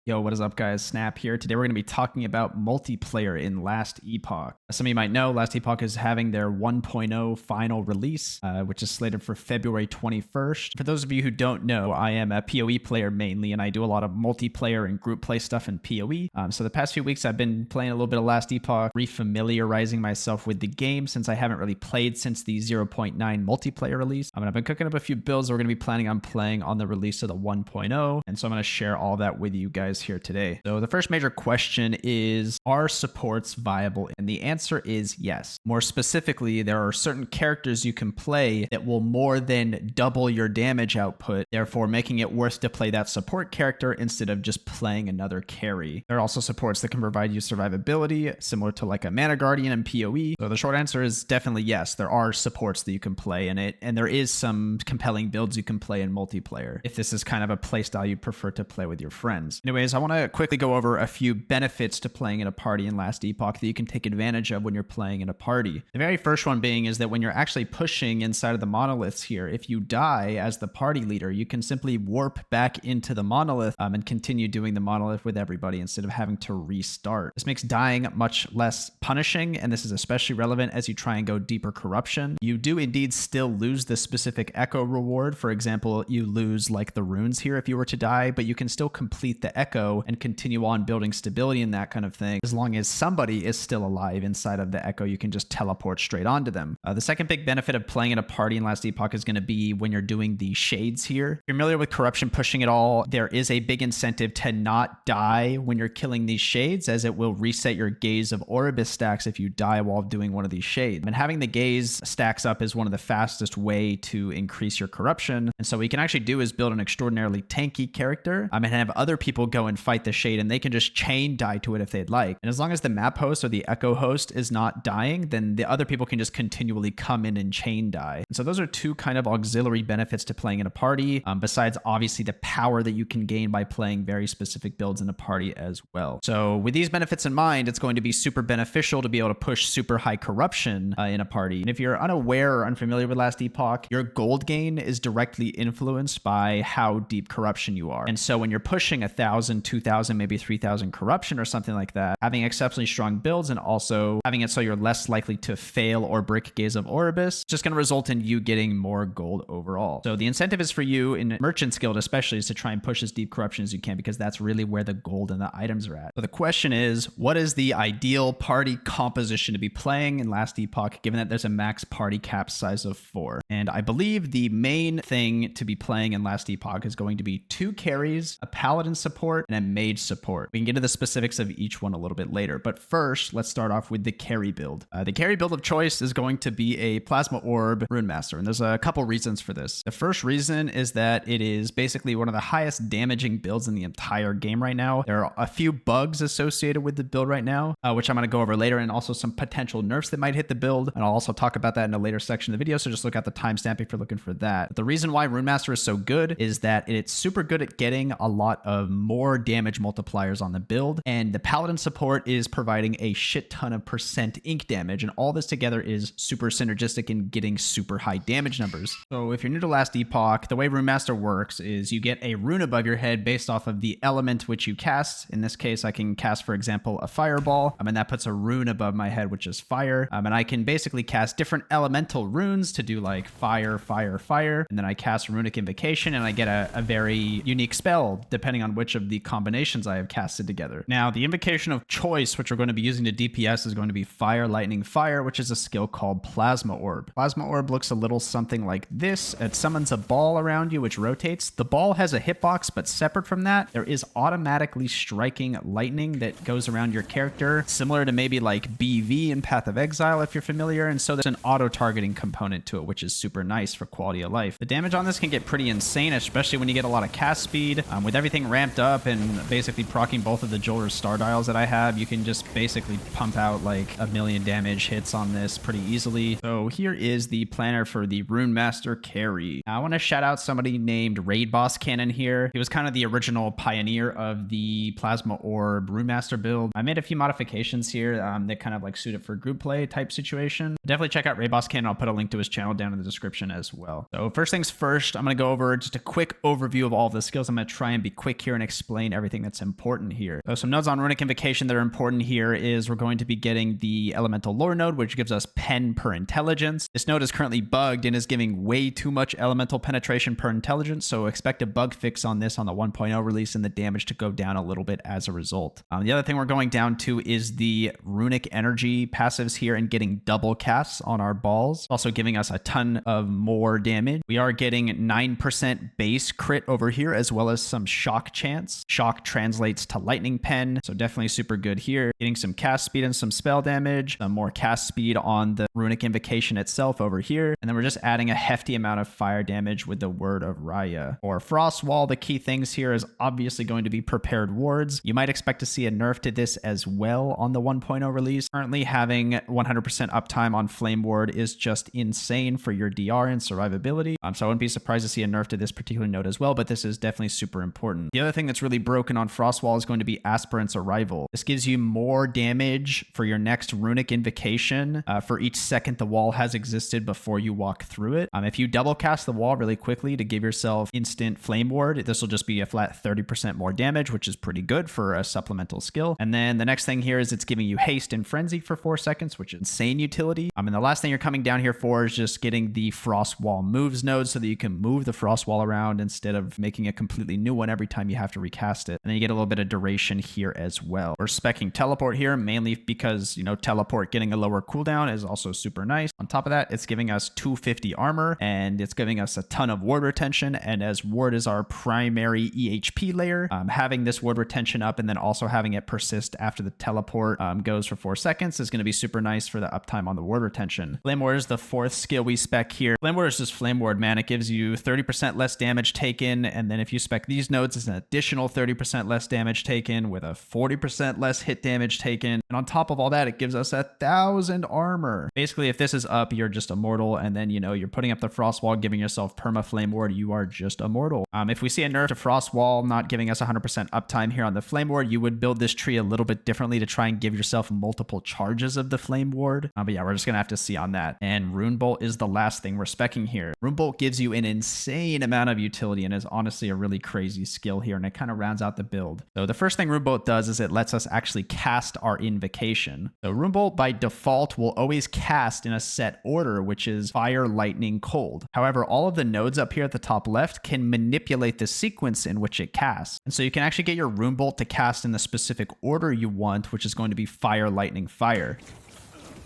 Yo, what is up, guys? Snap here. Today we're going to be talking about multiplayer in Last Epoch. As some of you might know, Last Epoch is having their 1.0 final release, which is slated for February 21st. For those of you who don't know, I am a PoE player mainly, and I do a lot of multiplayer and group play stuff in PoE. So the past few weeks, I've been playing a little bit of Last Epoch, refamiliarizing myself with the game since I haven't really played since the 0.9 multiplayer release. I've been cooking up a few builds that we're going to be planning on playing on the release of the 1.0, and so I'm going to share all that with you guys here today. So the first major question is, are supports viable? And the answer is yes. More specifically, there are certain characters you can play that will more than double your damage output, therefore making it worth to play that support character instead of just playing another carry. There are also supports that can provide you survivability, similar to like a Mana Guardian in PoE. So the short answer is definitely yes. There are supports that you can play in it, and there is some compelling builds you can play in multiplayer if this is kind of a playstyle you prefer to play with your friends. Anyways, I want to quickly go over a few benefits to playing in a party in Last Epoch that you can take advantage of when you're playing in a party. The very first one being is that when you're actually pushing inside of the monoliths here, if you die as the party leader, you can simply warp back into the monolith and continue doing the monolith with everybody instead of having to restart. This makes dying much less punishing, and this is especially relevant as you try and go deeper corruption. You do indeed still lose the specific echo reward. For example, you lose like the runes here if you were to die, but you can still complete the echo and continue on building stability and that kind of thing. As long as somebody is still alive inside of the echo, you can just teleport straight onto them. The second big benefit of playing in a party in Last Epoch is going to be when you're doing the shades here. If you're familiar with corruption pushing at all, there is a big incentive to not die when you're killing these shades, as it will reset your Gaze of Oribus stacks if you die while doing one of these shades. And having the Gaze stacks up is one of the fastest way to increase your corruption. And so what you can actually do is build an extraordinarily tanky character and have other people go and fight the shade, and they can just chain die to it if they'd like. And as long as the map host or the echo host is not dying, then the other people can just continually come in and chain die. And so those are two kind of auxiliary benefits to playing in a party, besides obviously the power that you can gain by playing very specific builds in a party as well. So with these benefits in mind, it's going to be super beneficial to be able to push super high corruption in a party. And if you're unaware or unfamiliar with Last Epoch, your gold gain is directly influenced by how deep corruption you are. And so when you're pushing 1,000, 2,000, maybe 3,000 corruption or something like that, having exceptionally strong builds and also having it so you're less likely to fail or break Gaze of Oribus, just going to result in you getting more gold overall. So the incentive is for you in Merchant's Guild especially is to try and push as deep corruption as you can, because that's really where the gold and the items are at. So the question is, what is the ideal party composition to be playing in Last Epoch, given that there's a max party cap size of 4? And I believe the main thing to be playing in Last Epoch is going to be 2 carries, a Paladin Support, and a Mage Support. We can get to the specifics of each one a little bit later, but first, let's start off with the carry build. The carry build of choice is going to be a Plasma Orb Runemaster, and there's a couple reasons for this. The first reason is that it is basically one of the highest damaging builds in the entire game right now. There are a few bugs associated with the build right now, which I'm going to go over later, and also some potential nerfs that might hit the build, and I'll also talk about that in a later section of the video, so just look at the timestamp if you're looking for that. But the reason why Runemaster is so good is that it's super good at getting a lot of more damage multipliers on the build, and the Paladin Support is providing a shit ton of % ink damage, and all this together is super synergistic in getting super high damage numbers. So if you're new to Last Epoch, the way Runemaster works is you get a rune above your head based off of the element which you cast. In this case, I can cast, for example, a fireball, and that puts a rune above my head, which is fire. And I can basically cast different elemental runes to do like fire, fire, fire, and then I cast Runic Invocation, and I get a very unique spell depending on which of the combinations I have casted together. Now, the invocation of choice, which we're going to be using to DPS, is going to be Fire, Lightning, Fire, which is a skill called Plasma Orb. Plasma Orb looks a little something like this. It summons a ball around you, which rotates. The ball has a hitbox, but separate from that, there is automatically striking lightning that goes around your character, similar to maybe like BV in Path of Exile, if you're familiar. And so there's an auto-targeting component to it, which is super nice for quality of life. The damage on this can get pretty insane, especially when you get a lot of cast speed. With everything ramped up and basically proccing both of the Jeweler's Star Dials that I have, you can just basically pump out like 1,000,000 damage hits on this pretty easily. So here is the planner for the Runemaster Carry. Now, I want to shout out somebody named Raid Boss Cannon here. He was kind of the original pioneer of the Plasma Orb Runemaster build. I made a few modifications here that kind of like suit it for group play type situation. Definitely check out Raid Boss Cannon. I'll put a link to his channel down in the description as well. So first things first, I'm going to go over just a quick overview of all of the skills. I'm going to try and be quick here and explain explain everything that's important here. So some nodes on Runic Invocation that are important here is we're going to be getting the Elemental Lore node, which gives us pen per intelligence. This node is currently bugged and is giving way too much elemental penetration per intelligence, so expect a bug fix on this on the 1.0 release and the damage to go down a little bit as a result. The other thing we're going down to is the Runic Energy passives here and getting double casts on our balls, also giving us a ton of more damage. We are getting 9% base crit over here, as well as some shock chance. Shock translates to lightning pen, so definitely super good here. Getting some cast speed and some spell damage, some more cast speed on the Runic Invocation itself over here, and then we're just adding a hefty amount of fire damage with the Word of Raya. For Frost Wall, the key things here is obviously going to be prepared wards. You might expect to see a nerf to this as well on the 1.0 release. Currently having 100% uptime on Flame Ward is just insane for your DR and survivability. So I wouldn't be surprised to see a nerf to this particular node as well, but this is definitely super important. The other thing that's really broken on Frost Wall is going to be Aspirant's Arrival. This gives you more damage for your next Runic Invocation for each second the wall has existed before you walk through it. If you double cast the wall really quickly to give yourself instant Flame Ward, this will just be a flat 30% more damage, which is pretty good for a supplemental skill. And then the next thing here is it's giving you haste and frenzy for 4 seconds, which is insane utility. And the last thing you're coming down here for is just getting the Frost Wall moves node so that you can move the Frost Wall around instead of making a completely new one every time you have to recast it. And then you get a little bit of duration here as well. We're speccing teleport here mainly because, you know, teleport getting a lower cooldown is also super nice. On top of that, it's giving us 250 armor and it's giving us a ton of ward retention. And as ward is our primary EHP layer, having this ward retention up and then also having it persist after the teleport goes for 4 seconds is going to be super nice for the uptime on the ward retention. Flame Ward is the 4th skill we spec here. Flame Ward is just Flame Ward, man. It gives you 30% less damage taken, and then if you spec these nodes, it's an additional 30% less damage taken with a 40% less hit damage taken. And on top of all that, it gives us 1,000 armor. Basically, if this is up, you're just immortal, and then, you know, you're putting up the Frost Wall, giving yourself perma Flame Ward, you are just immortal. If we see a nerf to Frost Wall not giving us 100% uptime here on the Flame Ward, you would build this tree a little bit differently to try and give yourself multiple charges of the Flame Ward. But yeah, we're just gonna have to see on that. And Rune Bolt is the last thing we're specking here. Rune Bolt gives you an insane amount of utility and is honestly a really crazy skill here, and it kind of rounds out the build. So the first thing Rune Bolt does is it lets us actually cast our invocation. So Rune Bolt by default will always cast in a set order, which is fire, lightning, cold. However, all of the nodes up here at the top left can manipulate the sequence in which it casts. And so you can actually get your Rune Bolt to cast in the specific order you want, which is going to be fire, lightning, fire.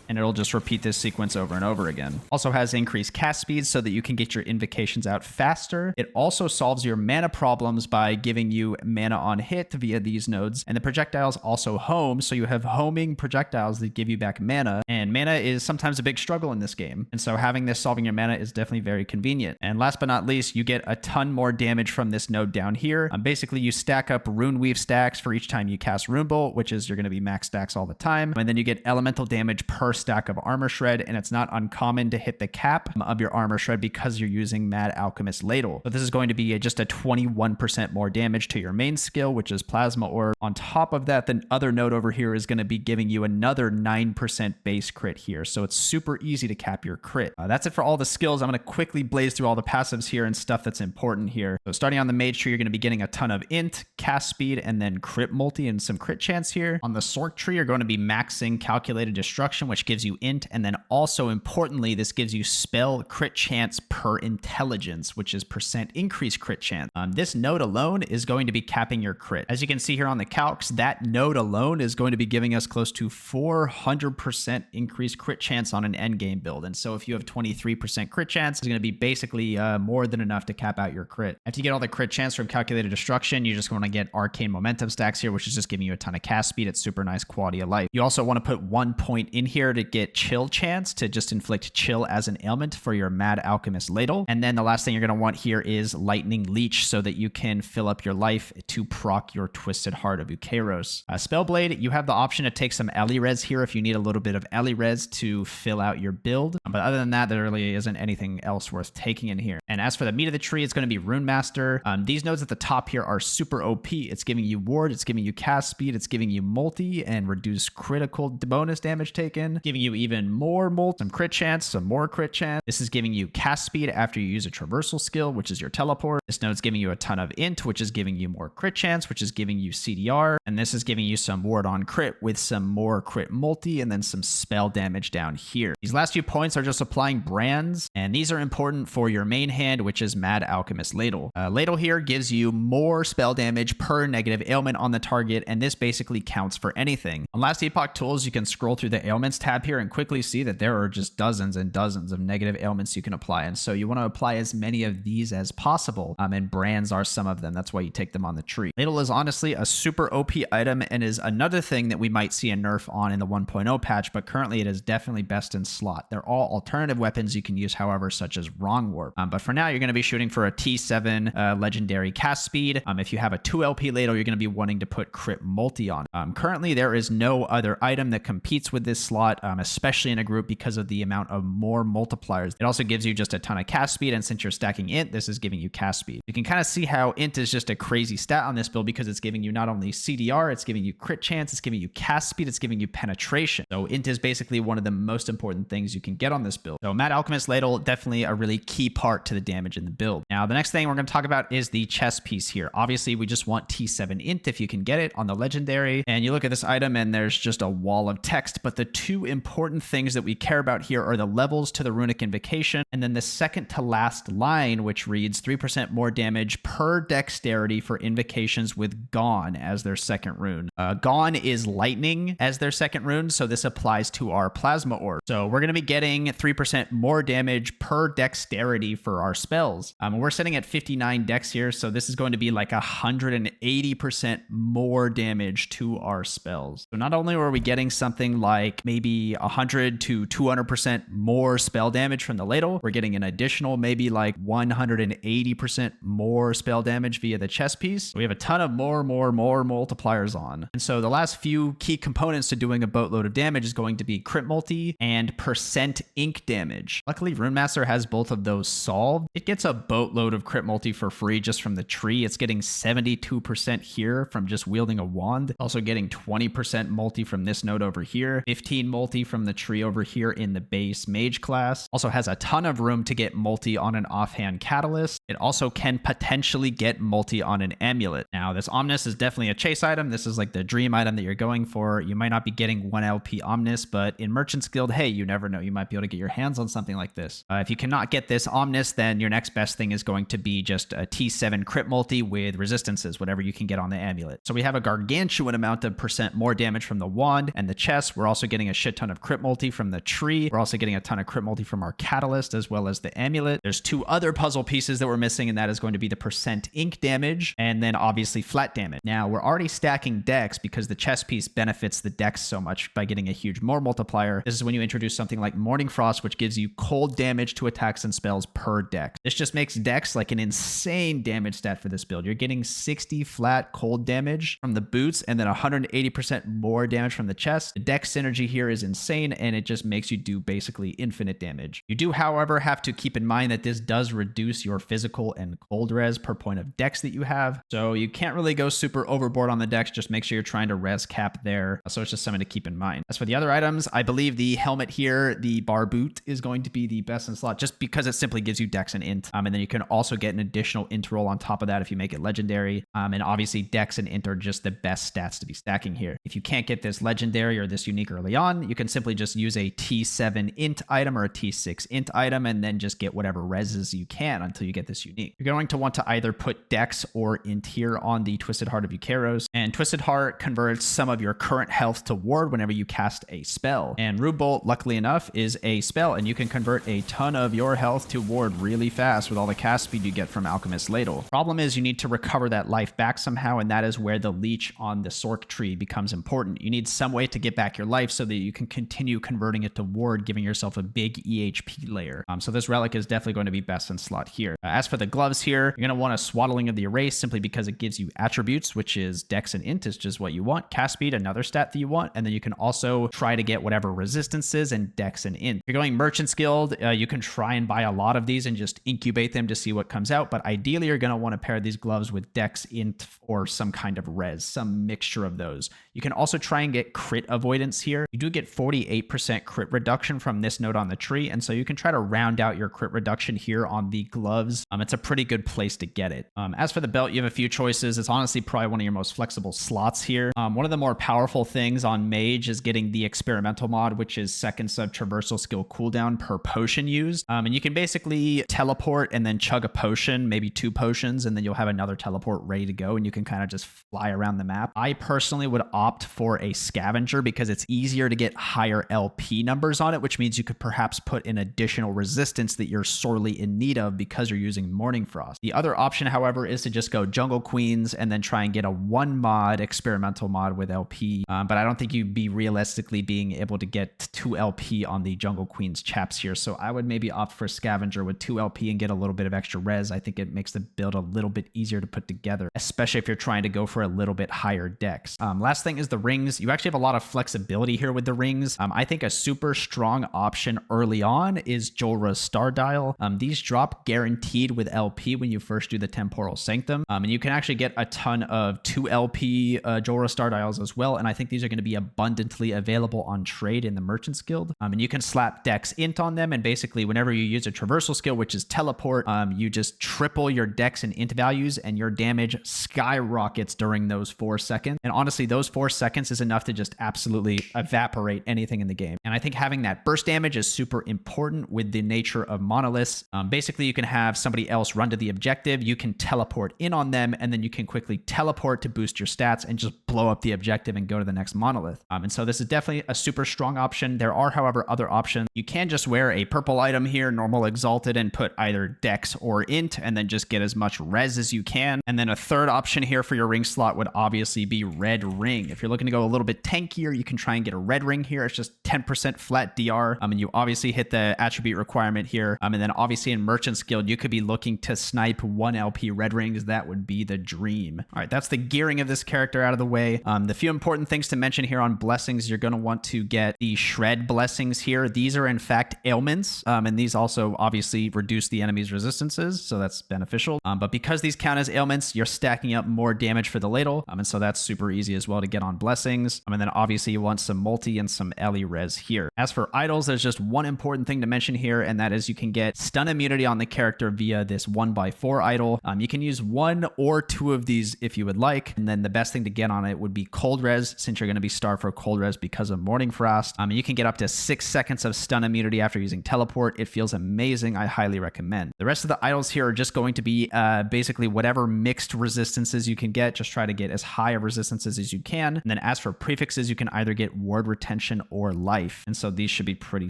And it'll just repeat this sequence over and over again. Also has increased cast speed so that you can get your invocations out faster. It also solves your mana problems by giving you mana on hit via these nodes. And the projectiles also home, so you have homing projectiles that give you back mana. And mana is sometimes a big struggle in this game. And so having this solving your mana is definitely very convenient. And last but not least, you get a ton more damage from this node down here. Basically, you stack up Rune Weave stacks for each time you cast Rune Bolt, which is you're going to be max stacks all the time. And then you get elemental damage per stack of armor shred, and it's not uncommon to hit the cap of your armor shred because you're using Mad Alchemist Ladle. So this is going to be just a 21% more damage to your main skill, which is Plasma Orb. On top of that, the other node over here is going to be giving you another 9% base crit here, so it's super easy to cap your crit. That's it for all the skills. I'm going to quickly blaze through all the passives here and stuff that's important here. So starting on the mage tree, you're going to be getting a ton of int, cast speed, and then crit multi and some crit chance here. On the Sork tree, you're going to be maxing calculated destruction, which gives you int, and then also importantly, this gives you spell crit chance per intelligence, which is % increase crit chance. This node alone is going to be capping your crit. As you can see here on the calcs, that node alone is going to be giving us close to 400% increased crit chance on an endgame build. And so if you have 23% crit chance, it's going to be basically more than enough to cap out your crit. After you get all the crit chance from calculated destruction, you just want to get arcane momentum stacks here, which is just giving you a ton of cast speed. It's super nice quality of life. You also want to put 1 point in here to get chill chance to just inflict chill as an ailment for your Mad Alchemist Ladle. And then the last thing you're going to want here is Lightning Leech so that you can fill up your life to proc your Twisted Heart of Ukeros. Spellblade, you have the option to take some Ellie res here if you need a little bit of Ellie res to fill out your build. But other than that, there really isn't anything else worth taking in here. And as for the meat of the tree, it's going to be Runemaster. These nodes at the top here are super OP. It's giving you ward, it's giving you cast speed, it's giving you multi and reduced critical bonus damage taken. giving you even more molt, some crit chance, some more crit chance. This is giving you cast speed after you use a traversal skill, which is your teleport. This node's giving you a ton of int, which is giving you more crit chance, which is giving you CDR. And this is giving you some ward on crit with some more crit multi and then some spell damage down here. These last few points are just applying brands, and these are important for your main hand, which is Mad Alchemist Ladle. Ladle here gives you more spell damage per negative ailment on the target, and this basically counts for anything. On Last Epoch tools, you can scroll through the ailments tab here and quickly see that there are just dozens and dozens of negative ailments you can apply, and so you want to apply as many of these as possible, and brands are some of them. That's why you take them on the tree. Ladle is honestly a super OP item and is another thing that we might see a nerf on in the 1.0 patch, but currently it is definitely best in slot. They're all alternative weapons you can use, however, such as Wrong Warp. But for now, you're going to be shooting for a T7 legendary cast speed. If you have a 2 LP Ladle, you're going to be wanting to put crit multi on. Currently, there is no other item that competes with this slot, especially in a group because of the amount of more multipliers. It also gives you just a ton of cast speed, and since you're stacking int, this is giving you cast speed. You can kind of see how int is just a crazy stat on this build because it's giving you not only CDR, it's giving you crit chance, it's giving you cast speed, it's giving you penetration. So int is basically one of the most important things you can get on this build. So Mad Alchemist Ladle, definitely a really key part to the damage in the build. Now, the next thing we're going to talk about is the chest piece here. Obviously, we just want T7 int if you can get it on the legendary. And you look at this item and there's just a wall of text, but the two important things that we care about here are the levels to the runic invocation, and then the second to last line, which reads 3% more damage per dexterity for invocations with Gone as their second rune. Gone is lightning as their second rune, so this applies to our plasma orb. So we're going to be getting 3% more damage per dexterity for our spells. We're sitting at 59 dex here, so this is going to be like 180% more damage to our spells. So not only are we getting something like maybe 100 to 200% more spell damage from the ladle, we're getting an additional maybe like 180% more spell damage via the chest piece. We have a ton of more multipliers on. And so the last few key components to doing a boatload of damage is going to be crit multi and percent ink damage. Luckily, Runemaster has both of those solved. It gets a boatload of crit multi for free just from the tree. It's getting 72% here from just wielding a wand. Also getting 20% multi from this node over here, 15 multi from the tree over here in the base mage class. Also has a ton of room to get multi on an offhand catalyst. It also can potentially get multi on an amulet. Now, this Omnis is definitely a chase item. This is like the dream item that you're going for. You might not be getting 1 LP Omnis, but in Merchant's Guild, hey, you never know. You might be able to get your hands on something like this. If you cannot get this Omnis, then your next best thing is going to be just a T7 crit multi with resistances, whatever you can get on the amulet. So we have a gargantuan amount of percent more damage from the wand and the chest. We're also getting a shit ton of crit multi from the tree. We're also getting a ton of crit multi from our catalyst as well as the amulet. There's two other puzzle pieces that we're missing, and that is going to be the percent ink damage and then obviously flat damage. Now, we're already stacking dex because the chest piece benefits the dex so much by getting a huge more multiplier. This is when you introduce something like Morning Frost, which gives you cold damage to attacks and spells per dex. This just makes dex like an insane damage stat for this build. You're getting 60 flat cold damage from the boots and then 180% more damage from the chest. The dex synergy here is insane, and it just makes you do basically infinite damage. You do, however, have to keep in mind that this does reduce your physical and cold res per point of dex that you have. So you can't really go super overboard on the dex. Just make sure you're trying to res cap there. So it's just something to keep in mind. As for the other items, I believe the helmet here, the bar boot, is going to be the best in slot just because it simply gives you dex and int. And then you can also get an additional int roll on top of that if you make it legendary. And obviously dex and int are just the best stats to be stacking here. If you can't get this legendary or this unique early on, you can simply just use a T7 int item or a T6 int item and then just get whatever reses you can until you get this unique. You're going to want to either put dex or int here on the Twisted Heart of Eukaros, and Twisted Heart converts some of your current health to ward whenever you cast a spell. And Rude Bolt, luckily enough, is a spell, and you can convert a ton of your health to ward really fast with all the cast speed you get from Alchemist Ladle. Problem is you need to recover that life back somehow, and that is where the leech on the Sork tree becomes important. You need some way to get back your life so that you can continue converting it to ward, giving yourself a big EHP layer. So this relic is definitely going to be best in slot here. As for the gloves here, you're going to want a Swaddling of the Erase simply because it gives you attributes, which is dex and int is just what you want. Cast speed, another stat that you want. And then you can also try to get whatever resistances and dex and int. If you're going Merchant's Guild, you can try and buy a lot of these and just incubate them to see what comes out. But ideally, you're going to want to pair these gloves with dex, int, or some kind of res, some mixture of those. You can also try and get crit avoidance here. You do get 48% crit reduction from this node on the tree, and so you can try to round out your crit reduction here on the gloves. It's a pretty good place to get it. As for the belt, you have a few choices. It's honestly probably one of your most flexible slots here. One of the more powerful things on Mage is getting the experimental mod, which is seconds of traversal skill cooldown per potion used. And you can basically teleport and then chug a potion, maybe 2 potions, and then you'll have another teleport ready to go, and you can kind of just fly around the map. I personally would opt for a scavenger because it's easier to get higher LP numbers on it, which means you could perhaps put an additional resistance that you're sorely in need of because you're using Morning Frost. The other option, however, is to just go Jungle Queens and then try and get a 1 mod experimental mod with LP. But I don't think you'd be realistically being able to get 2 LP on the Jungle Queens chaps here. So I would maybe opt for scavenger with 2 LP and get a little bit of extra res. I think it makes the build a little bit easier to put together, especially if you're trying to go for a little bit higher dex. Last thing is the rings. You actually have a lot of flexibility here with the rings. I think a super strong option early on is Jorah's Star Dial. These drop guaranteed with LP when you first do the Temporal Sanctum. And you can actually get a ton of 2 LP Jorah Star Dials as well. And I think these are going to be abundantly available on trade in the Merchant's Guild. And you can slap Dex Int on them. And basically, whenever you use a traversal skill, which is teleport, you just triple your Dex and Int values, and your damage skyrockets during those 4 seconds. And honestly, those 4 seconds is enough to just absolutely evaporate anything in the game. And I think having that burst damage is super important with the nature of monoliths. Basically, you can have somebody else run to the objective, you can teleport in on them, and then you can quickly teleport to boost your stats and just blow up the objective and go to the next monolith. And so this is definitely a super strong option. There are, however, other options. You can just wear a purple item here, normal exalted, and put either Dex or Int, and then just get as much res as you can. And then a third option here for your ring slot would obviously be red ring. If you're looking to go a little bit tankier, you can try and get a red ring here. It's just 10% flat DR. And you obviously hit the attribute requirement here. And then obviously in Merchant's Guild, you could be looking to snipe 1 LP red rings. That would be the dream. All right, that's the gearing of this character out of the way. The few important things to mention here on blessings, you're going to want to get the shred blessings here. These are in fact ailments. And these also obviously reduce the enemy's resistances. So that's beneficial. But because these count as ailments, you're stacking up more damage for the ladle. And so that's super easy as well to get on blessings. And then obviously you want some multi and some Ellie res here. As for idols, there's just one important thing to mention here, and that is you can get stun immunity on the character via this 1x4 idol. You can use 1 or 2 of these if you would like. And then the best thing to get on it would be cold res, since you're going to be starved for cold res because of Morning Frost. You can get up to 6 seconds of stun immunity after using teleport. It feels amazing. I highly recommend. The rest of the idols here are just going to be basically whatever mixed resistances you can get. Just try to get as high of resistances as you can. And then as for prefixes, you can either get ward retention or life. And so these should be pretty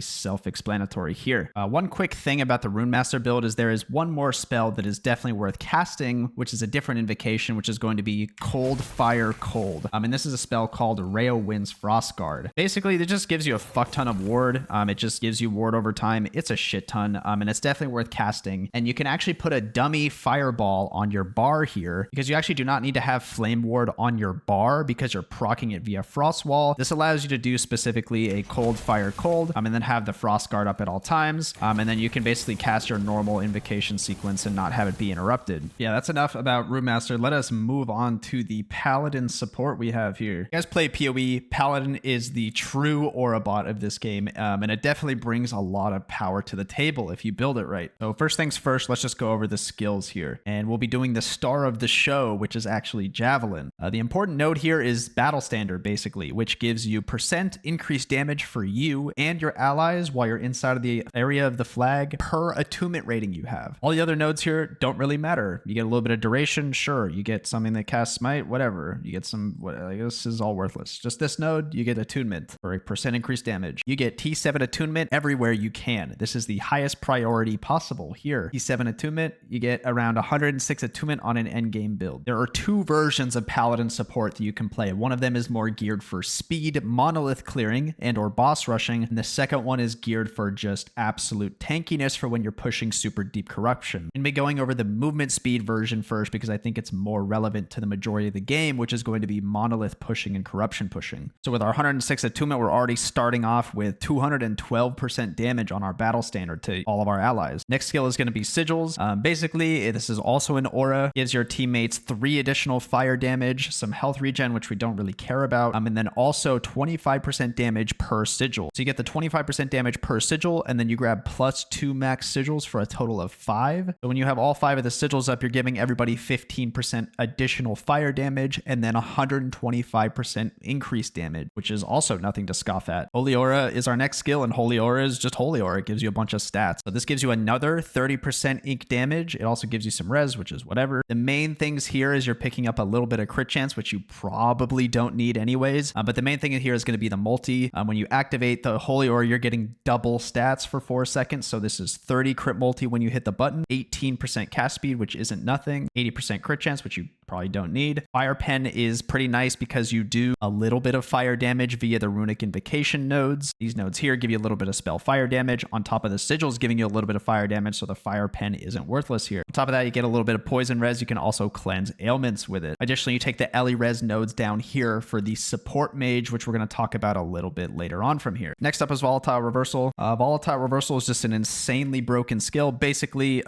self-explanatory here. One quick thing about the Runemaster build is there is one more spell that is definitely worth casting, which is a different invocation, which is going to be Cold Fire Cold. And this is a spell called Reo Wind's Frostguard. Basically, it just gives you a fuck ton of ward. It just gives you ward over time. It's a shit ton, and it's definitely worth casting. And you can actually put a dummy fireball on your bar here, because you actually do not need to have flame ward on your bar because you're proccing it via frost wall. This allows you to do specifically a cold fire cold, and then have the frost guard up at all times. And then you can basically cast your normal invocation sequence and not have it be interrupted. Yeah, that's enough about Runemaster. Let us move on to the Paladin support we have here. You guys play PoE. Paladin is the true aura bot of this game, and it definitely brings a lot of power to the table if you build it right. So first things first, let's just go over the skills here. And we'll be doing the star of the show, which is actually Javelin. The important note here is Battle Standard, basically, which gives you % increased damage for you and your allies while you're inside of the area of the flag per attunement rating you have. All the other nodes here don't really matter. You get a little bit of duration, sure. You get something that casts smite, whatever. You get some, I guess this is all worthless. Just this node, you get attunement for a % increased damage. You get T7 attunement everywhere you can. This is the highest priority possible here. T7 attunement, you get around 106 attunement on an endgame build. There are 2 versions of Paladin support that you can play. One of them is more geared for speed, monolith clearing, and or boss rushing. And the second one is geared for just absolute tankiness for when you're pushing super deep corruption. And be going over the movement speed version first because I think it's more relevant to the majority of the game, which is going to be monolith pushing and corruption pushing. So with our 106 attunement, we're already starting off with 212% damage on our battle standard to all of our allies. Next skill is going to be sigils. Basically, this is also an aura. Gives your teammates 3 additional fire damage, some health regen, which we don't really care about, and then also 25% 25% damage per sigil. So you get the 25% damage per sigil, and then you grab plus 2 max sigils for a total of 5. So when you have all 5 of the sigils up, you're giving everybody 15% additional fire damage, and then 125% increased damage, which is also nothing to scoff at. Holy Aura is our next skill, and Holy Aura is just Holy Aura. It gives you a bunch of stats. So this gives you another 30% ink damage. It also gives you some res, which is whatever. The main things here is you're picking up a little bit of crit chance, which you probably don't need anyways. But the main thing here is going to be the multi. When you activate the Holy Aura, you're getting double stats for 4 seconds. So this is 30 crit multi when you hit the button, 18% cast speed, which isn't nothing, 80% crit chance, which you probably don't need. Fire Pen is pretty nice because you do a little bit of fire damage via the runic invocation nodes. These nodes here give you a little bit of spell fire damage on top of the sigils giving you a little bit of fire damage, so the Fire Pen isn't worthless here. On top of that, you get a little bit of poison res. You can also cleanse ailments with it. Additionally, you take the Ellie res nodes down here for the support mage, which we're going to talk about a little bit later on from here. Next up is Volatile Reversal. Volatile Reversal is just an insanely broken skill. Basically,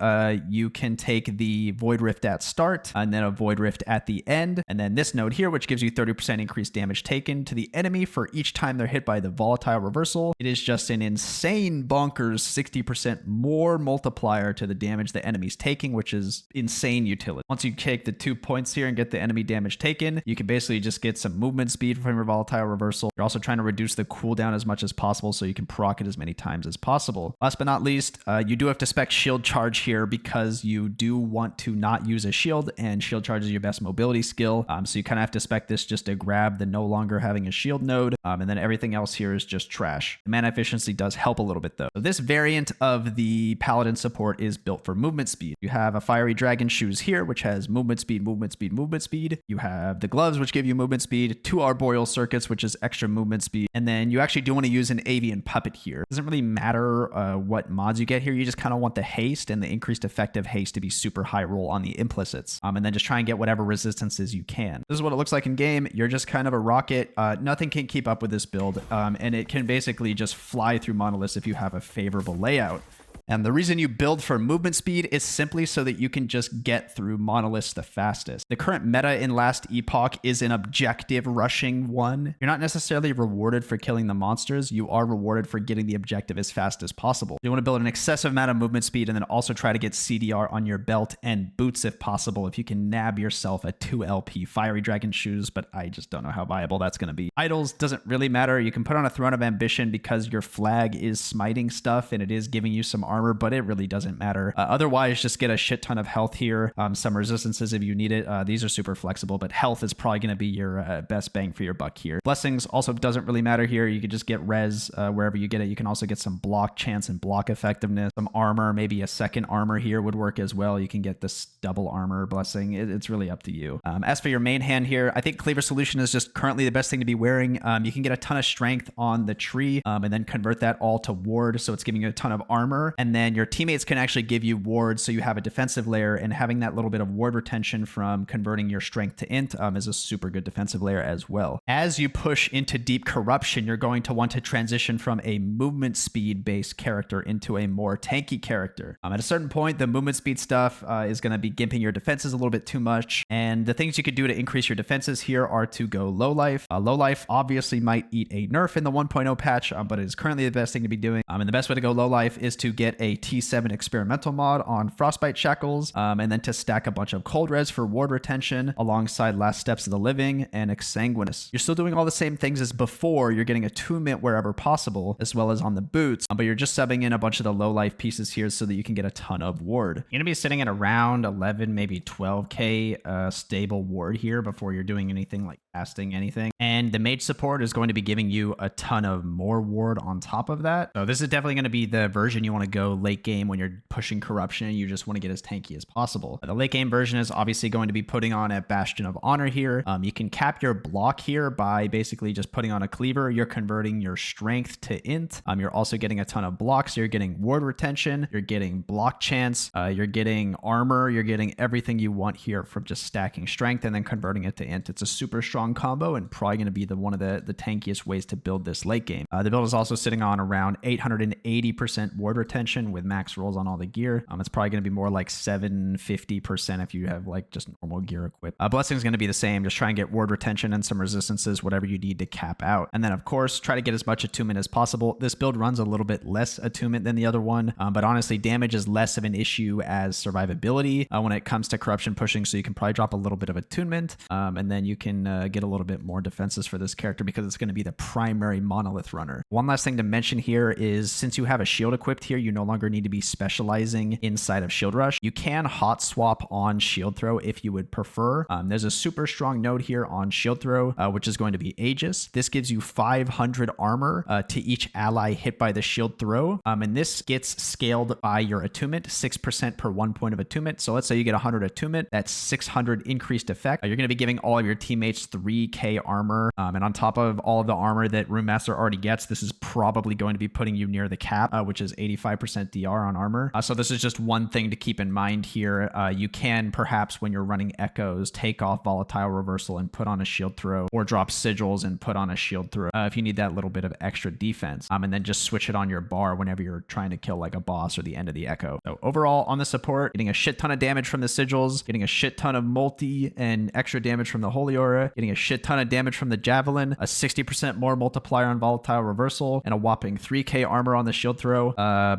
you can take the Void Rift at start and then a Void Rift at the end, and then this node here, which gives you 30% increased damage taken to the enemy for each time they're hit by the Volatile Reversal. It is just an insane bonkers 60% more multiplier to the damage the enemy's taking, which is insane utility. Once you take the 2 points here and get the enemy damage taken, you can basically just get some movement speed from your Volatile Reversal. You're also trying to reduce the cooldown as much as possible so you can proc it as many times as possible. Last but not least, you do have to spec shield charge here because you do want to not use a shield, and shield charge is your best mobility skill. So you kind of have to spec this just to grab the no longer having a shield node, and then everything else here is just trash. The mana efficiency does help a little bit though. So this variant of the Paladin Support is built for movement speed. You have a Fiery Dragon shoes here, which has movement speed, movement speed, movement speed. You have the gloves, which give you movement speed, 2 Arboreal Circuits, which is extra movement speed, and then you actually do want to use an Avian Puppet here. It doesn't really matter what mods you get here. You just kind of want the haste and the increased effective haste to be super high roll on the implicits, and then just try and get whatever resistances you can. This is what it looks like in game. You're just kind of a rocket. Nothing can keep up with this build, and it can basically just fly through monoliths if you have a favorable layout. And the reason you build for movement speed is simply so that you can just get through monoliths the fastest. The current meta in Last Epoch is an objective rushing one. You're not necessarily rewarded for killing the monsters. You are rewarded for getting the objective as fast as possible. You want to build an excessive amount of movement speed and then also try to get CDR on your belt and boots if possible, if you can nab yourself a 2 LP Fiery Dragon shoes, but I just don't know how viable that's going to be. Idols doesn't really matter. You can put on a Throne of Ambition because your flag is smiting stuff and it is giving you some armor, but it really doesn't matter. Otherwise, just get a shit ton of health here, some resistances if you need it. These are super flexible, but health is probably going to be your best bang for your buck here. Blessings also doesn't really matter here. You could just get res wherever you get it. You can also get some block chance and block effectiveness, some armor, maybe a second armor here would work as well. You can get this double armor blessing. It's really up to you. As for your main hand here, I think Cleaver Solution is just currently the best thing to be wearing. You can get a ton of strength on the tree and then convert that all to ward, so it's giving you a ton of armor, and then your teammates can actually give you wards, so you have a defensive layer, and having that little bit of ward retention from converting your strength to int is a super good defensive layer as well. As you push into Deep Corruption, you're going to want to transition from a movement speed based character into a more tanky character. At a certain point, the movement speed stuff is going to be gimping your defenses a little bit too much, and the things you could do to increase your defenses here are to go low life. Low life obviously might eat a nerf in the 1.0 patch, but it is currently the best thing to be doing. And the best way to go low life is to get a T7 experimental mod on Frostbite Shackles, and then to stack a bunch of cold res for ward retention alongside Last Steps of the Living and Exsanguinous. You're still doing all the same things as before. You're getting attunement wherever possible, as well as on the boots, but you're just subbing in a bunch of the low life pieces here so that you can get a ton of ward. You're gonna be sitting at around 11, maybe 12k stable ward here before you're doing anything like casting anything. And the mage support is going to be giving you a ton of more ward on top of that. So this is definitely going to be the version you want to go late game when you're pushing corruption and you just want to get as tanky as possible. The late game version is obviously going to be putting on a Bastion of Honor here. You can cap your block here by basically just putting on a cleaver. You're converting your strength to int. You're also getting a ton of blocks. You're getting ward retention. You're getting block chance. You're getting armor. You're getting everything you want here from just stacking strength and then converting it to int. It's a super strong strong combo and probably going to be one of the tankiest ways to build this late game. The build is also sitting on around 880% ward retention with max rolls on all the gear. It's probably going to be more like 750% if you have like just normal gear equipped. Blessing is going to be the same. Just try and get ward retention and some resistances, whatever you need to cap out. And then of course, try to get as much attunement as possible. This build runs a little bit less attunement than the other one, but honestly, damage is less of an issue as survivability when it comes to corruption pushing. So you can probably drop a little bit of attunement, and then you can get a little bit more defenses for this character because it's going to be the primary monolith runner. One last thing to mention here is since you have a shield equipped here, you no longer need to be specializing inside of shield rush. You can hot swap on shield throw if you would prefer. There's a super strong node here on shield throw, which is going to be Aegis. This gives you 500 armor to each ally hit by the shield throw, and this gets scaled by your attunement, 6% per 1 point of attunement. So let's say you get 100 attunement, that's 600 increased effect. You're going to be giving all of your teammates 3k armor, and on top of all of the armor that Runemaster already gets, this is probably going to be putting you near the cap, which is 85% DR on armor. So this is just one thing to keep in mind here. You can perhaps, when you're running echoes, take off volatile reversal and put on a shield throw, or drop sigils and put on a shield throw if you need that little bit of extra defense, and then just switch it on your bar whenever you're trying to kill like a boss or the end of the echo. So overall on the support, getting a shit ton of damage from the sigils, getting a shit ton of multi and extra damage from the holy aura, getting a shit ton of damage from the javelin, a 60% more multiplier on volatile reversal, and a whopping 3k armor on the shield throw.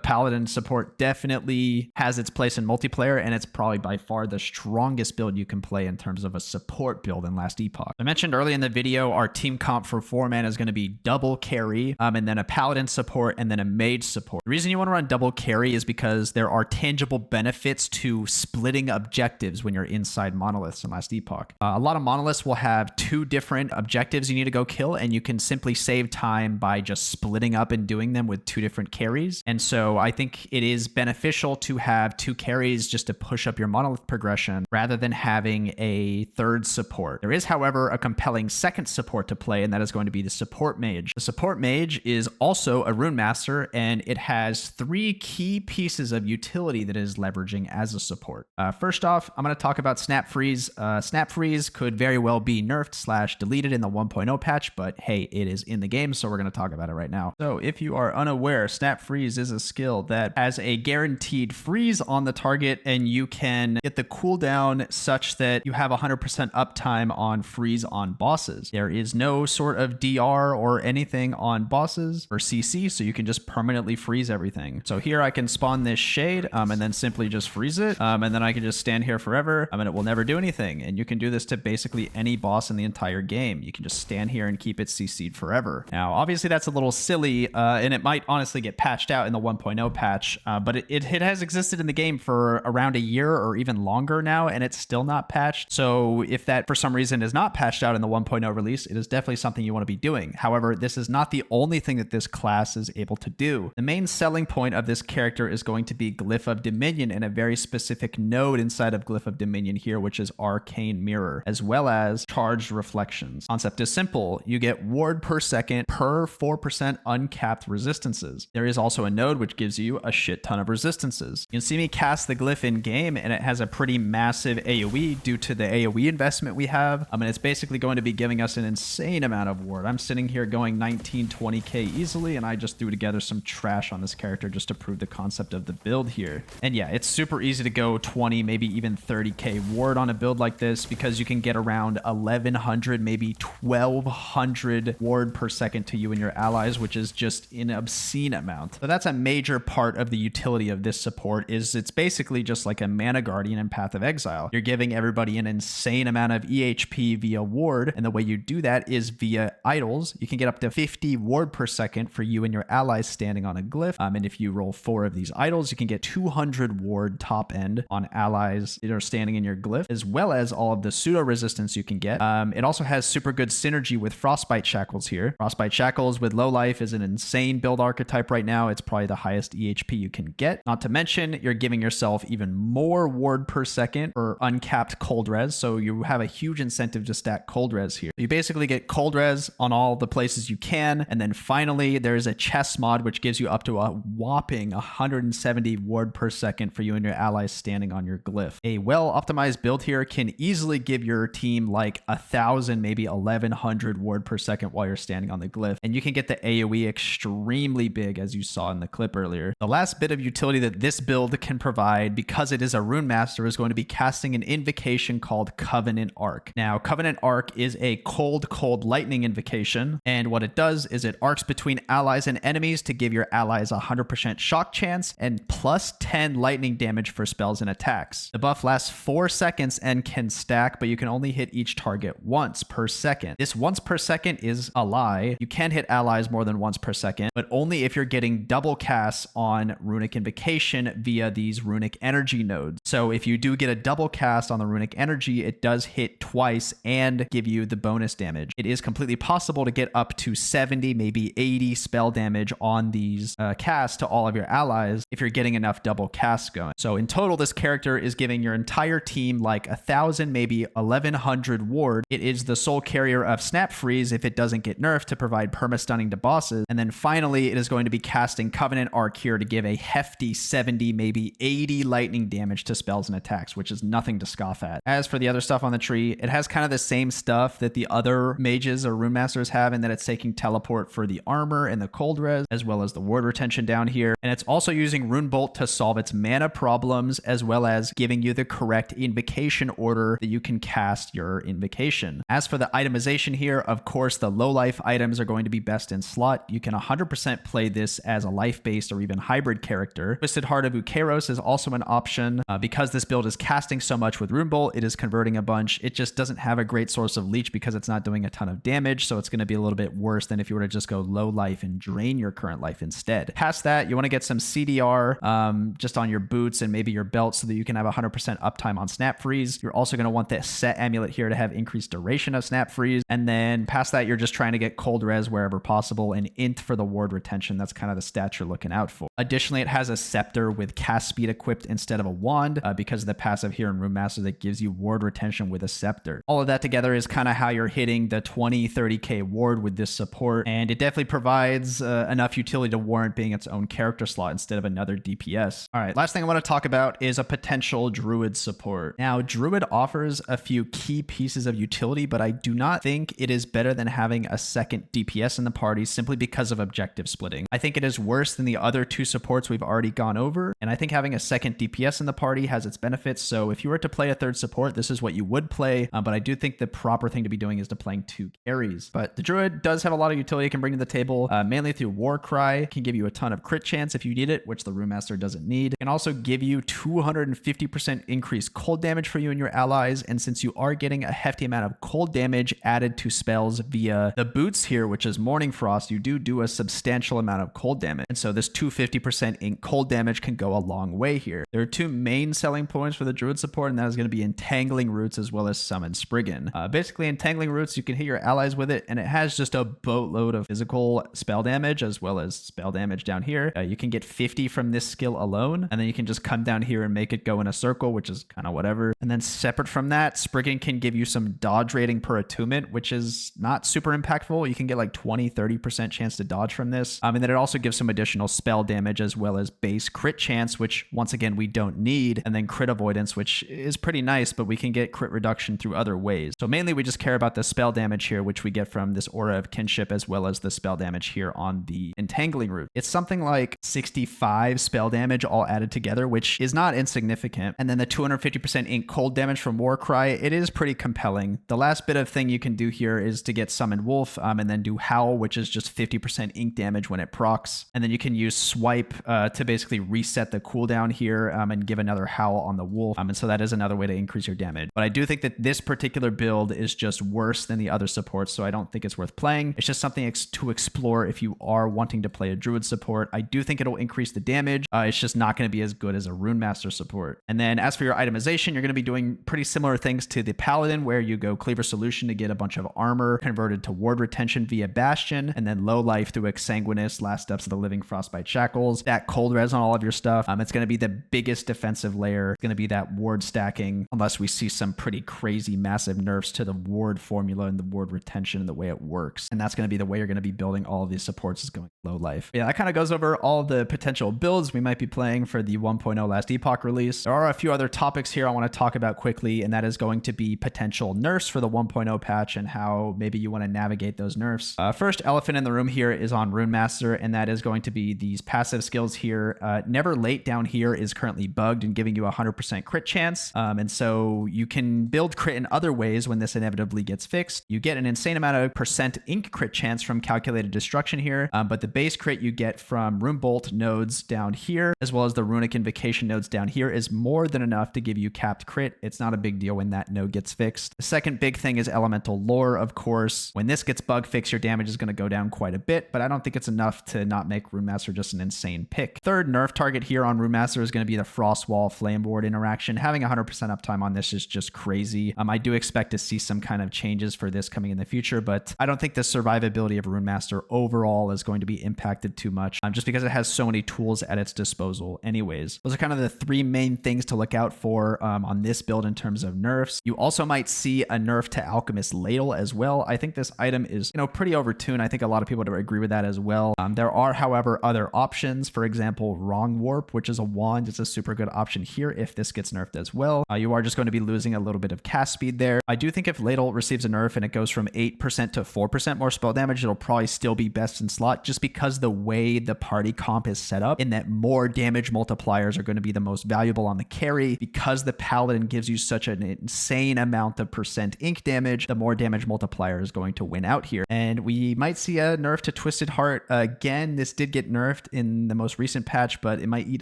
Paladin support definitely has its place in multiplayer, and it's probably by far the strongest build you can play in terms of a support build in Last Epoch. I mentioned early in the video, our team comp for 4-man is going to be double carry, and then a paladin support, and then a mage support. The reason you want to run double carry is because there are tangible benefits to splitting objectives when you're inside monoliths in Last Epoch. A lot of monoliths will have 2 different objectives you need to go kill, and you can simply save time by just splitting up and doing them with 2 different carries. And so I think it is beneficial to have 2 carries just to push up your monolith progression rather than having a third support. There is, however, a compelling second support to play, and that is going to be the support mage. The support mage is also a Runemaster, and it has 3 key pieces of utility that it is leveraging as a support. First off, I'm going to talk about Snap Freeze. Snap Freeze could very well be nerfed / deleted in the 1.0 patch, but hey, it is in the game, so we're going to talk about it right now. So if you are unaware, Snap Freeze is a skill that has a guaranteed freeze on the target, and you can get the cooldown such that you have 100% uptime on freeze on bosses. There is no sort of DR or anything on bosses or CC, so you can just permanently freeze everything. So here I can spawn this shade and then simply just freeze it, and then I can just stand here forever, and it will never do anything. And you can do this to basically any boss in the entire game. You can just stand here and keep it CC'd forever. Now, obviously that's a little silly, and it might honestly get patched out in the 1.0 patch, but it has existed in the game for around a year or even longer now, and it's still not patched. So if that for some reason is not patched out in the 1.0 release, it is definitely something you want to be doing. However, this is not the only thing that this class is able to do. The main selling point of this character is going to be Glyph of Dominion and a very specific node inside of Glyph of Dominion here, which is Arcane Mirror, as well as Charged Reflections. Concept is simple. You get ward per second per 4% uncapped resistances. There is also a node which gives you a shit ton of resistances. You can see me cast the glyph in game, and it has a pretty massive AoE due to the AoE investment we have. And it's basically going to be giving us an insane amount of ward. I'm sitting here going 19, 20k easily, and I just threw together some trash on this character just to prove the concept of the build here. And yeah, it's super easy to go 20, maybe even 30k ward on a build like this because you can get around 1100, maybe 1200 ward per second to you and your allies, which is just an obscene amount. So that's a major part of the utility of this support. Is it's basically just like a Mana Guardian in Path of Exile. You're giving everybody an insane amount of EHP via ward, and the way you do that is via idols. You can get up to 50 ward per second for you and your allies standing on a glyph, and if you roll 4 of these idols, you can get 200 ward top end on allies that are standing in your glyph, as well as all of the pseudo resistance you can get. It also has super good synergy with Frostbite Shackles here. Frostbite Shackles with low life is an insane build archetype right now. It's probably the highest EHP you can get. Not to mention, you're giving yourself even more ward per second for uncapped cold res, so you have a huge incentive to stack cold res here. You basically get cold res on all the places you can, and then finally there's a chess mod which gives you up to a whopping 170 ward per second for you and your allies standing on your glyph. A well-optimized build here can easily give your team like 1,000, maybe 1,100 ward per second while you're standing on the glyph. And you can get the AoE extremely big, as you saw in the clip earlier. The last bit of utility that this build can provide, because it is a Runemaster, is going to be casting an invocation called Covenant Arc. Now, Covenant Arc is a cold lightning invocation, and what it does is it arcs between allies and enemies to give your allies 100% shock chance and plus 10 lightning damage for spells and attacks. The buff lasts 4 seconds and can stack, but you can only hit each target once per second. This once per second is a lie. You can hit allies more than once per second, but only if you're getting double casts on Runic Invocation via these Runic Energy nodes. So if you do get a double cast on the Runic Energy, it does hit twice and give you the bonus damage. It is completely possible to get up to 70, maybe 80 spell damage on these casts to all of your allies if you're getting enough double casts going. So in total, this character is giving your entire team like 1,000, maybe 1,100 ward. It is the sole carrier of Snap Freeze if it doesn't get nerfed to provide perma-stunning to bosses. And then finally, it is going to be casting Covenant Arc here to give a hefty 70, maybe 80 lightning damage to spells and attacks, which is nothing to scoff at. As for the other stuff on the tree, it has kind of the same stuff that the other mages or Runemasters have, in that it's taking teleport for the armor and the cold res, as well as the ward retention down here. And it's also using Rune Bolt to solve its mana problems, as well as giving you the correct invocation order that you can cast your invocation. As for the itemization here, of course, the low life items are going to be best in slot. You can 100% play this as a life-based or even hybrid character. Twisted Heart of Ukeros is also an option. Because this build is casting so much with Rune Bolt, it is converting a bunch. It just doesn't have a great source of leech because it's not doing a ton of damage, so it's going to be a little bit worse than if you were to just go low life and drain your current life instead. Past that, you want to get some CDR just on your boots and maybe your belt so that you can have 100% uptime on Snap Freeze. You're also going to want this set amulet here to have increased duration of Snap Freeze. And then past that, you're just trying to get cold res wherever possible, and int for the ward retention. That's kind of the stats you're looking out for. Additionally, it has a scepter with cast speed equipped instead of a wand because of the passive here in Runemaster that gives you ward retention with a scepter. All of that together is kind of how you're hitting the 20-30k ward with this support, and it definitely provides enough utility to warrant being its own character slot instead of another DPS. All right, last thing I want to talk about is a potential Druid support. Now, Druid offers a few key pieces of utility, but I do not think it is better than having a second DPS in the party simply because of objective splitting. I think it is worse than the other two supports we've already gone over, and I think having a second DPS in the party has its benefits. So if you were to play a third support, this is what you would play, but I do think the proper thing to be doing is to playing two carries. But the Druid does have a lot of utility it can bring to the table, mainly through Warcry. It can give you a ton of crit chance if you need it, which the Runemaster doesn't need. It can also give you 250% increased cold damage for you and your allies, and since you are getting a hefty amount of cold damage added to spells via the boots here, which is Morning Frost, you do a substantial amount of cold damage. And so this 250% in cold damage can go a long way here. There are two main selling points for the Druid support, and that is going to be Entangling Roots as well as Summon Spriggan. Basically, Entangling Roots, you can hit your allies with it, and it has just a boatload of physical spell damage as well as spell damage down here. You can get 50 from this skill alone, and then you can just come down here and make it go in a circle, which is kind of whatever. And then separate from that, Spriggan can give you some dodge rating per attunement, which is not super impactful. You can get like 20-30% chance to dodge from this. And then it also gives some additional spell damage as well as base crit chance, which once again we don't need, and then crit avoidance, which is pretty nice, but we can get crit reduction through other ways. So mainly we just care about the spell damage here, which we get from this Aura of Kinship, as well as the spell damage here on the Entangling Root. It's something like 65 spell damage all added together, which is not insignificant. And then the 250% ink cold damage from Warcry, it is pretty compelling. The last bit of thing you can do here is to get Summon Wolf and then do Howl, which is just 50% ink damage when it procs. And then you can use Swipe to basically reset the cooldown here and give another Howl on the Wolf. And so that is another way to increase your damage. But I do think that this particular build is just worse than the other supports, so I don't think it's worth playing. It's just something to explore if you are wanting to play a Druid support. I do think it'll increase the damage. It's just not going to be as good as a Runemaster support. And then as for your itemization, you're going to be doing pretty similar things to the Paladin, where you go Cleaver Solution to get a bunch of armor converted to ward retention via Bastion, and then low life through Exsanguinous, Last Steps of the Living Frostbite Shackles. That cold res on all of your stuff. It's going to be the biggest defensive layer. It's going to be that ward stacking, unless we see some pretty crazy massive nerfs to the ward formula and the ward retention and the way it works. And that's going to be the way you're going to be building all of these supports, is going low life. Yeah, that kind of goes over all the potential builds we might be playing for the 1.0 Last Epoch release. There are a few other topics here I want to talk about quickly, and that is going to be potential nerfs nerfs for the 1.0 patch and how maybe you want to navigate those nerfs. First elephant in the room here is on Runemaster, and that is going to be these passive skills here. Never Late down here is currently bugged and giving you a 100% crit chance. And so you can build crit in other ways when this inevitably gets fixed. You get an insane amount of percent ink crit chance from calculated destruction here, but the base crit you get from Rune Bolt nodes down here, as well as the Runic Invocation nodes down here, is more than enough to give you capped crit. It's not a big deal when that node gets fixed. The second big thing is elemental lore, of course. When this gets bug fixed, your damage is going to go down quite a bit, but I don't think it's enough to not make Runemaster just an insane pick. Third nerf target here on Runemaster is going to be the Frost Wall Flame Ward interaction. Having 100% uptime on this is just crazy. I do expect to see some kind of changes for this coming in the future, but I don't think the survivability of Runemaster overall is going to be impacted too much, just because it has so many tools at its disposal anyways. Those are kind of the three main things to look out for on this build in terms of nerfs. You also might see a nerf to Alchemist Ladle as well. I think this item is, pretty overtuned. I think a lot of people would agree with that as well. There are, however, other options. For example, Wrong Warp, which is a wand. It's a super good option here if this gets nerfed as well. You are just going to be losing a little bit of cast speed there. I do think if Ladle receives a nerf and it goes from 8% to 4% more spell damage, it'll probably still be best in slot, just because the way the party comp is set up, in that more damage multipliers are going to be the most valuable on the carry. Because the Paladin gives you such an insane amount of percent ink damage, the more damage multiplier is going to win out here. And we might see a nerf to Twisted Heart. Again, this did get nerfed in the most recent patch, but it might eat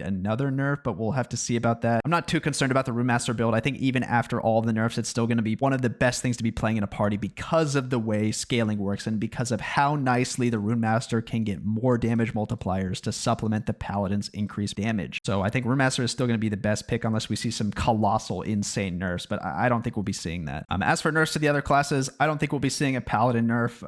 another nerf, but we'll have to see about that. I'm not too concerned about the Runemaster build. I think even after all the nerfs, it's still going to be one of the best things to be playing in a party because of the way scaling works and because of how nicely the Runemaster can get more damage multipliers to supplement the Paladin's increased damage. So I think Runemaster is still going to be the best pick unless we see some colossal, insane nerfs, but I don't think we'll be seeing that. As for nerfs to the other classes, I don't think we'll be seeing a Paladin nerf.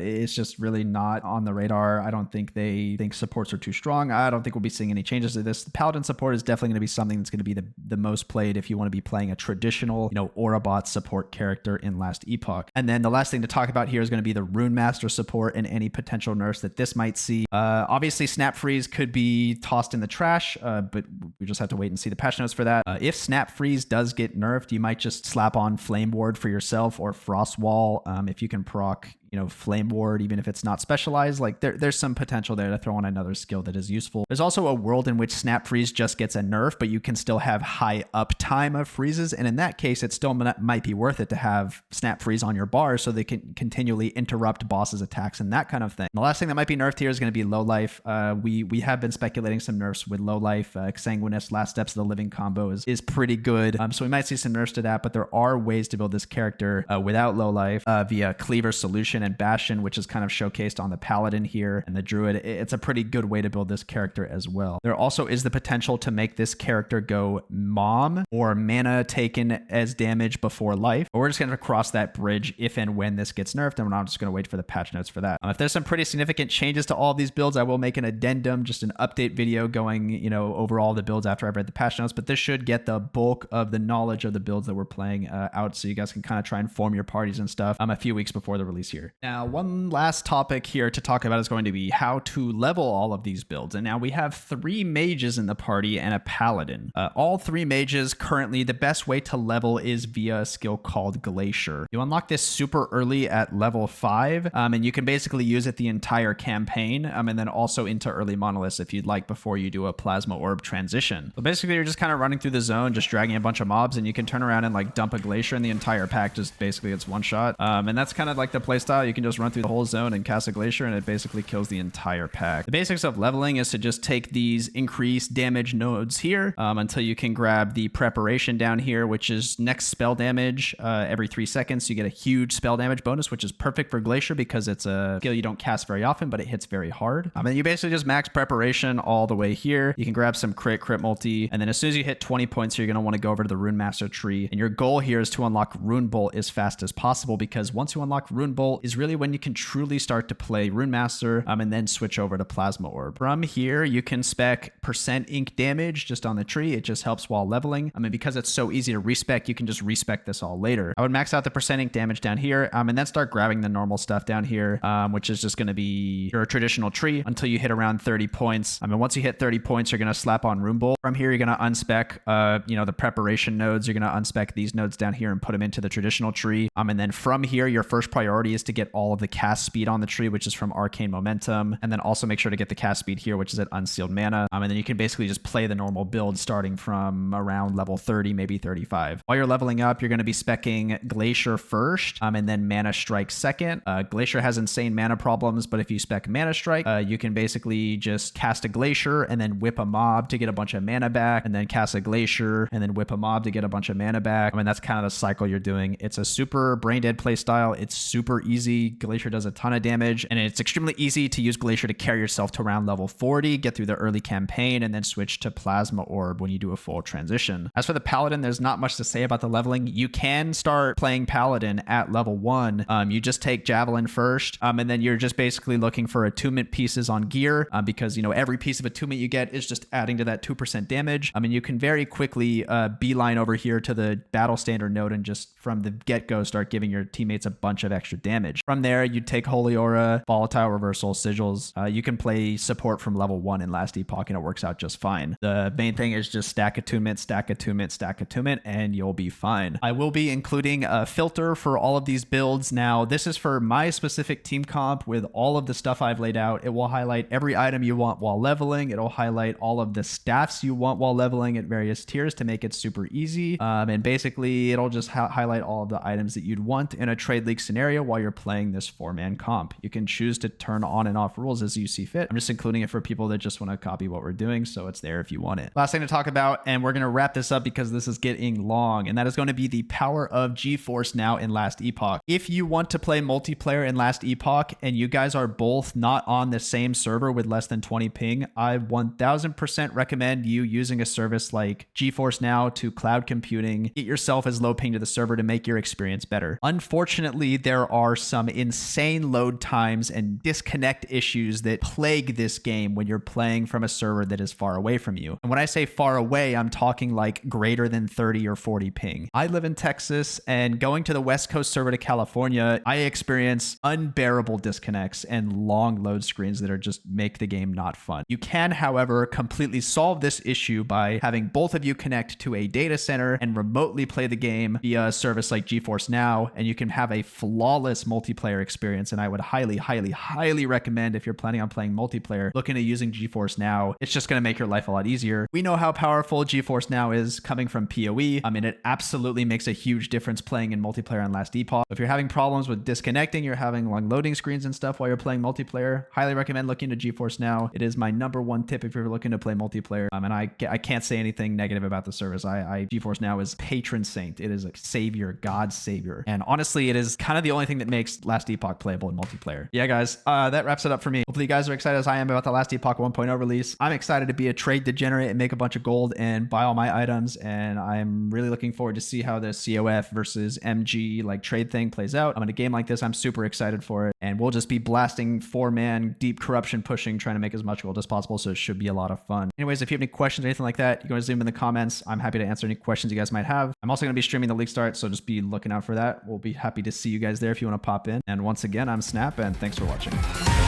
It's just really not on the radar. I don't think they think supports are too strong. I don't think we'll be seeing any changes to this. The Paladin support is definitely going to be something that's going to be the most played if you want to be playing a traditional, Aurabot support character in Last Epoch. And then the last thing to talk about here is going to be the Runemaster support and any potential nerfs that this might see. Obviously, Snap Freeze could be tossed in the trash, but we just have to wait and see the patch notes for that. If Snap Freeze does get nerfed, you might just slap on Flame Ward for yourself or Frost Wall if you can proc Flame Ward, even if it's not specialized. Like there's some potential there to throw on another skill that is useful. There's also a world in which Snap Freeze just gets a nerf, but you can still have high uptime of freezes. And in that case, it still might be worth it to have Snap Freeze on your bar so they can continually interrupt bosses' attacks and that kind of thing. And the last thing that might be nerfed here is going to be Low Life. We have been speculating some nerfs with Low Life. Exsanguinous Last Steps of the Living combo is pretty good. So we might see some nerfs to that, but there are ways to build this character without Low Life via Cleaver Solution and Bastion, which is kind of showcased on the Paladin here and the Druid. It's a pretty good way to build this character as well. There also is the potential to make this character go Mom or mana taken as damage before life, but we're just going to cross that bridge if and when this gets nerfed, and we're not just going to wait for the patch notes for that. If there's some pretty significant changes to all of these builds, I will make an addendum, just an update video going, over all the builds after I've read the patch notes, but this should get the bulk of the knowledge of the builds that we're playing out, so you guys can kind of try and form your parties and stuff a few weeks before the release here. Now, one last topic here to talk about is going to be how to level all of these builds. And now we have 3 mages in the party and a paladin. All 3 mages currently, the best way to level is via a skill called Glacier. You unlock this super early at level 5, and you can basically use it the entire campaign, and then also into early monoliths if you'd like before you do a plasma orb transition. So basically you're just kind of running through the zone, just dragging a bunch of mobs, and you can turn around and like dump a Glacier, and the entire pack just basically it's one shot. And that's kind of like the playstyle. You can just run through the whole zone and cast a Glacier, and it basically kills the entire pack. The basics of leveling is to just take these increased damage nodes here until you can grab the preparation down here, which is next spell damage every 3 seconds. You get a huge spell damage bonus, which is perfect for Glacier because it's a skill you don't cast very often, but it hits very hard. And you basically just max preparation all the way here. You can grab some crit multi, and then as soon as you hit 20 points, you're going to want to go over to the Runemaster tree. And your goal here is to unlock Rune Bolt as fast as possible, because once you unlock Rune Bolt, is really when you can truly start to play Runemaster and then switch over to Plasma Orb. From here, you can spec % ink damage just on the tree. It just helps while leveling. I mean, because it's so easy to respec, you can just respec this all later. I would max out the % ink damage down here and then start grabbing the normal stuff down here, which is just going to be your traditional tree until you hit around 30 points. I mean, once you hit 30 points, you're going to slap on Rune Bolt. From here, you're going to unspec, the preparation nodes. You're going to unspec these nodes down here and put them into the traditional tree. And then from here, your first priority is to get all of the cast speed on the tree, which is from Arcane Momentum. And then also make sure to get the cast speed here, which is at Unsealed Mana. And then you can basically just play the normal build starting from around level 30, maybe 35. While you're leveling up, you're going to be specking Glacier first, and then Mana Strike second. Glacier has insane mana problems, but if you spec Mana Strike, you can basically just cast a Glacier and then whip a mob to get a bunch of mana back, and then cast a Glacier and then whip a mob to get a bunch of mana back. I mean, that's kind of the cycle you're doing. It's a super brain dead play style. It's super easy. Glacier does a ton of damage, and it's extremely easy to use Glacier to carry yourself to around level 40, get through the early campaign, and then switch to Plasma Orb when you do a full transition. As for the Paladin, there's not much to say about the leveling. You can start playing Paladin at level 1. You just take Javelin first, and then you're just basically looking for attunement pieces on gear, because every piece of attunement you get is just adding to that 2% damage. I mean, you can very quickly beeline over here to the battle standard node and just from the get-go start giving your teammates a bunch of extra damage. From there, you take Holy Aura, Volatile Reversal, Sigils. You can play support from level 1 in Last Epoch, and it works out just fine. The main thing is just stack attunement, stack attunement, stack attunement, and you'll be fine. I will be including a filter for all of these builds. Now, this is for my specific team comp with all of the stuff I've laid out. It will highlight every item you want while leveling. It'll highlight all of the staffs you want while leveling at various tiers to make it super easy. And basically, it'll just highlight all of the items that you'd want in a trade league scenario while you're playing this 4-man comp. You can choose to turn on and off rules as you see fit. I'm just including it for people that just want to copy what we're doing, so it's there if you want it. Last thing to talk about, and we're going to wrap this up because this is getting long, and that is going to be the power of GeForce now in Last Epoch. If you want to play multiplayer in Last Epoch and you guys are both not on the same server with less than 20 ping, I 1000% recommend you using a service like GeForce Now to cloud computing. Get yourself as low ping to the server to make your experience better. Unfortunately, there are some insane load times and disconnect issues that plague this game when you're playing from a server that is far away from you. And when I say far away, I'm talking like greater than 30 or 40 ping. I live in Texas, and going to the West Coast server to California, I experience unbearable disconnects and long load screens that are just make the game not fun. You can, however, completely solve this issue by having both of you connect to a data center and remotely play the game via a service like GeForce Now, and you can have a flawless multiplayer experience. And I would highly, highly, highly recommend, if you're planning on playing multiplayer, look into using GeForce Now. It's just going to make your life a lot easier. We know how powerful GeForce Now is coming from PoE. I mean, it absolutely makes a huge difference playing in multiplayer on Last Epoch. If you're having problems with disconnecting, you're having long loading screens and stuff while you're playing multiplayer, highly recommend looking into GeForce Now. It is my #1 tip if you're looking to play multiplayer. And I can't say anything negative about the service. GeForce Now is patron saint. It is a savior, God's savior. And honestly, it is kind of the only thing that makes Last Epoch playable in multiplayer. Yeah, guys, that wraps it up for me. Hopefully you guys are excited as I am about the Last Epoch 1.0 release. I'm excited to be a trade degenerate and make a bunch of gold and buy all my items. And I'm really looking forward to see how the COF versus MG trade thing plays out. In a game like this, I'm super excited for it. And we'll just be blasting 4-man deep corruption pushing, trying to make as much gold as possible. So it should be a lot of fun. Anyways, if you have any questions or anything like that, you can always leave them in the comments. I'm happy to answer any questions you guys might have. I'm also going to be streaming the league start, so just be looking out for that. We'll be happy to see you guys there if you want to pop in. And once again, I'm Snap, and thanks for watching.